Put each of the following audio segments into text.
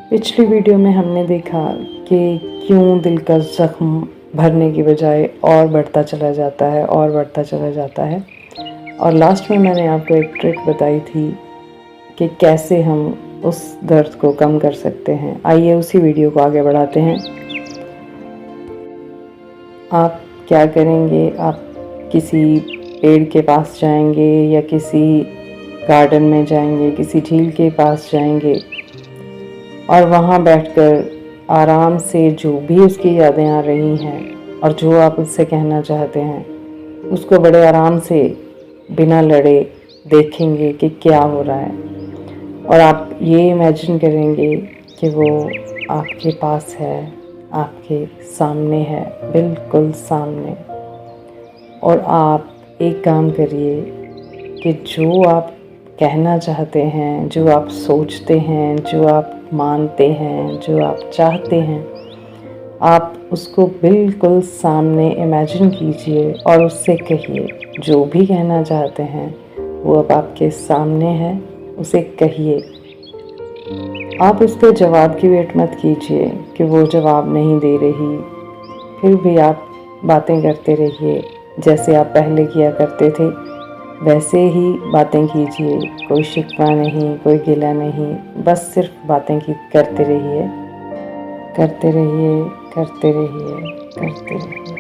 पिछली वीडियो में हमने देखा कि क्यों दिल का ज़ख्म भरने की बजाय और बढ़ता चला जाता है और बढ़ता चला जाता है। और लास्ट में मैंने आपको एक ट्रिक बताई थी कि कैसे हम उस दर्द को कम कर सकते हैं। आइए उसी वीडियो को आगे बढ़ाते हैं। आप क्या करेंगे, आप किसी पेड़ के पास जाएंगे या किसी गार्डन में जाएंगे, किसी झील के पास जाएंगे और वहाँ बैठकर आराम से जो भी उसकी यादें आ रही हैं और जो आप उससे कहना चाहते हैं उसको बड़े आराम से बिना लड़े देखेंगे कि क्या हो रहा है। और आप ये इमेजिन करेंगे कि वो आपके पास है, आपके सामने है, बिल्कुल सामने। और आप एक काम करिए कि जो आप कहना चाहते हैं, जो आप सोचते हैं, जो आप मानते हैं, जो आप चाहते हैं, आप उसको बिल्कुल सामने इमेजिन कीजिए और उससे कहिए। जो भी कहना चाहते हैं वो अब आपके सामने है, उसे कहिए। आप उसके जवाब की वेट मत कीजिए कि वो जवाब नहीं दे रही, फिर भी आप बातें करते रहिए जैसे आप पहले किया करते थे, वैसे ही बातें कीजिए। कोई शिकवा नहीं, कोई गिला नहीं, बस सिर्फ बातें की करते रहिए, करते रहिए, करते रहिए, करते रहिए।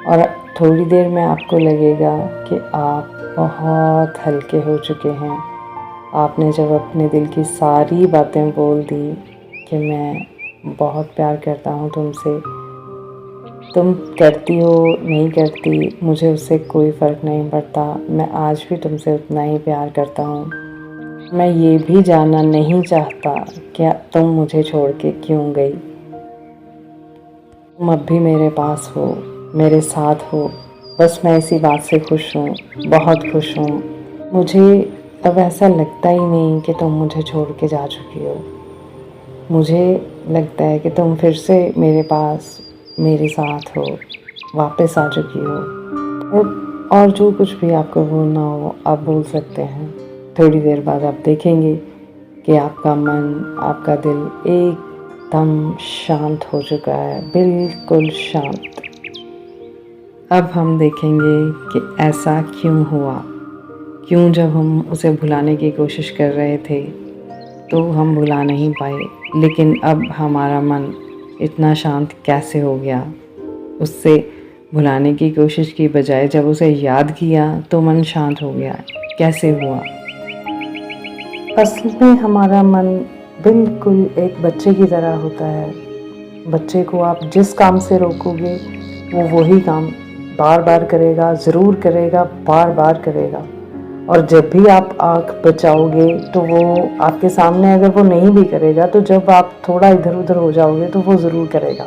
और थोड़ी देर में आपको लगेगा कि आप बहुत हल्के हो चुके हैं। आपने जब अपने दिल की सारी बातें बोल दी कि मैं बहुत प्यार करता हूँ तुमसे, तुम करती हो नहीं करती मुझे उससे कोई फ़र्क नहीं पड़ता, मैं आज भी तुमसे उतना ही प्यार करता हूँ। मैं ये भी जानना नहीं चाहता कि तुम मुझे छोड़ के क्यों गई। तुम अब भी मेरे पास हो, मेरे साथ हो, बस मैं इसी बात से खुश हूँ, बहुत खुश हूँ। मुझे अब ऐसा लगता ही नहीं कि तुम मुझे छोड़ के जा चुकी हो। मुझे लगता है कि तुम फिर से मेरे पास, मेरे साथ हो, वापस आ चुकी हो। और जो कुछ भी आपको बोलना हो आप बोल सकते हैं। थोड़ी देर बाद आप देखेंगे कि आपका मन, आपका दिल एकदम शांत हो चुका है, बिल्कुल शांत। अब हम देखेंगे कि ऐसा क्यों हुआ, क्यों जब हम उसे भुलाने की कोशिश कर रहे थे तो हम भुला नहीं पाए, लेकिन अब हमारा मन इतना शांत कैसे हो गया। उससे भुलाने की कोशिश की बजाय जब उसे याद किया तो मन शांत हो गया। कैसे हुआ? असल में हमारा मन बिल्कुल एक बच्चे की तरह होता है। बच्चे को आप जिस काम से रोकोगे वो वही काम बार बार करेगा, ज़रूर करेगा, बार बार करेगा। और जब भी आप आँख बचाओगे तो वो आपके सामने, अगर वो नहीं भी करेगा तो जब आप थोड़ा इधर उधर हो जाओगे तो वो ज़रूर करेगा।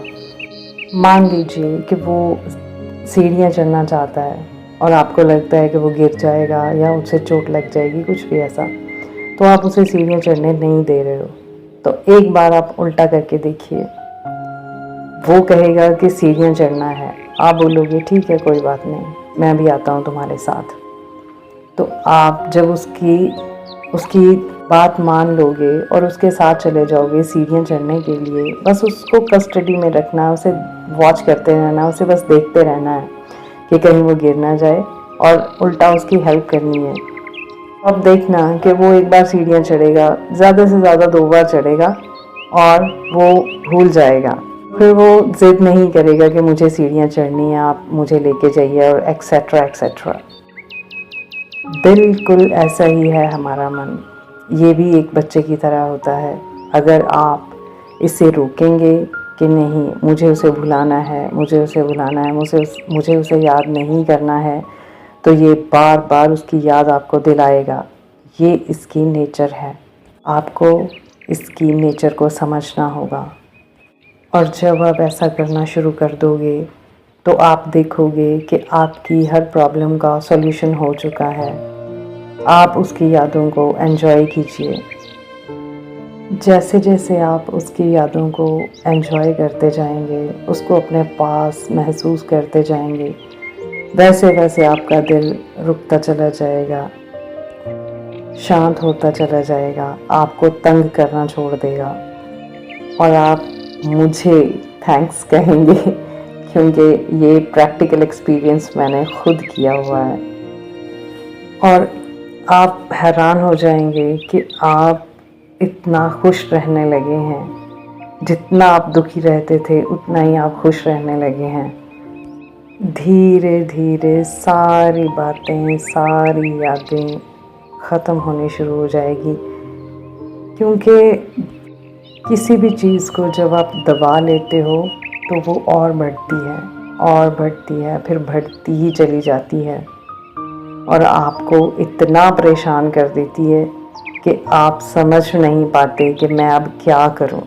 मान लीजिए कि वो सीढ़ियाँ चढ़ना चाहता है और आपको लगता है कि वो गिर जाएगा या उसे चोट लग जाएगी, कुछ भी ऐसा, तो आप उसे सीढ़ियाँ चढ़ने नहीं दे रहे हो। तो एक बार आप उल्टा करके देखिए। वो कहेगा कि सीढ़ियाँ चढ़ना है, आप बोलोगे ठीक है कोई बात नहीं, मैं भी आता हूँ तुम्हारे साथ। तो आप जब उसकी बात मान लोगे और उसके साथ चले जाओगे सीढ़ियाँ चढ़ने के लिए, बस उसको कस्टडी में रखना है, उसे वॉच करते रहना, उसे बस देखते रहना है कि कहीं वो गिर ना जाए और उल्टा उसकी हेल्प करनी है। अब देखना कि वो एक बार सीढ़ियाँ चढ़ेगा, ज़्यादा से ज़्यादा 2 बार चढ़ेगा और वो भूल जाएगा। फिर वो ज़िद नहीं करेगा कि मुझे सीढ़ियाँ चढ़नी है, आप मुझे लेके जाइए और एक्सेट्रा एक्सेट्रा। बिल्कुल ऐसा ही है हमारा मन, ये भी एक बच्चे की तरह होता है। अगर आप इसे रोकेंगे कि नहीं मुझे उसे भुलाना है, मुझे उसे भुलाना है, मुझे उसे याद नहीं करना है, तो ये बार बार उसकी याद आपको दिलाएगा। ये इसकी नेचर है, आपको इसकी नेचर को समझना होगा। और जब आप ऐसा करना शुरू कर दोगे तो आप देखोगे कि आपकी हर प्रॉब्लम का सॉल्यूशन हो चुका है। आप उसकी यादों को एंजॉय कीजिए। जैसे जैसे आप उसकी यादों को एंजॉय करते जाएंगे, उसको अपने पास महसूस करते जाएंगे, वैसे वैसे आपका दिल रुकता चला जाएगा, शांत होता चला जाएगा, आपको तंग करना छोड़ देगा। और आप मुझे थैंक्स कहेंगे क्योंकि ये प्रैक्टिकल एक्सपीरियंस मैंने खुद किया हुआ है। और आप हैरान हो जाएंगे कि आप इतना खुश रहने लगे हैं। जितना आप दुखी रहते थे उतना ही आप खुश रहने लगे हैं। धीरे धीरे सारी बातें, सारी यादें ख़त्म होनी शुरू हो जाएगी, क्योंकि किसी भी चीज़ को जब आप दबा लेते हो तो वो और बढ़ती है और बढ़ती है, फिर बढ़ती ही चली जाती है और आपको इतना परेशान कर देती है कि आप समझ नहीं पाते कि मैं अब क्या करूं।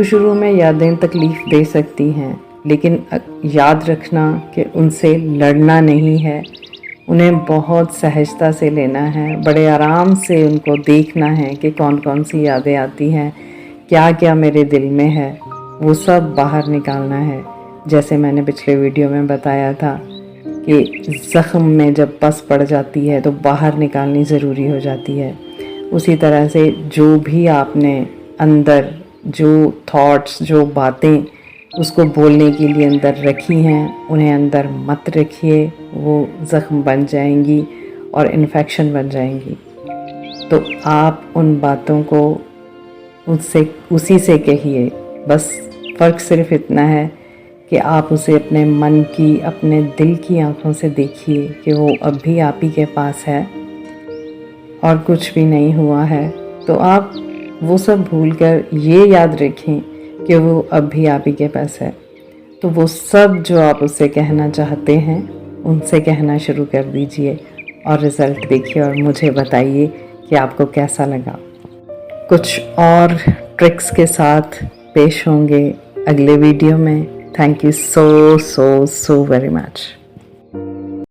शुरू में यादें तकलीफ़ दे सकती हैं, लेकिन याद रखना कि उनसे लड़ना नहीं है, उन्हें बहुत सहजता से लेना है, बड़े आराम से उनको देखना है कि कौन कौन सी यादें आती हैं, क्या क्या मेरे दिल में है, वो सब बाहर निकालना है। जैसे मैंने पिछले वीडियो में बताया था कि ज़ख्म में जब पस पड़ जाती है तो बाहर निकालनी ज़रूरी हो जाती है। उसी तरह से जो भी आपने अंदर जो थॉट्स, जो बातें उसको बोलने के लिए अंदर रखी हैं, उन्हें अंदर मत रखिए, वो ज़ख्म बन जाएंगी और इन्फेक्शन बन जाएंगी। तो आप उन बातों को उसी से कहिए। बस फ़र्क सिर्फ इतना है कि आप उसे अपने मन की, अपने दिल की आंखों से देखिए कि वो अब भी आप ही के पास है और कुछ भी नहीं हुआ है। तो आप वो सब भूलकर ये याद रखें कि वो अब भी आप ही के पास है। तो वो सब जो आप उससे कहना चाहते हैं उनसे कहना शुरू कर दीजिए और रिज़ल्ट देखिए और मुझे बताइए कि आपको कैसा लगा। कुछ और ट्रिक्स के साथ पेश होंगे अगले वीडियो में। Thank you so very much.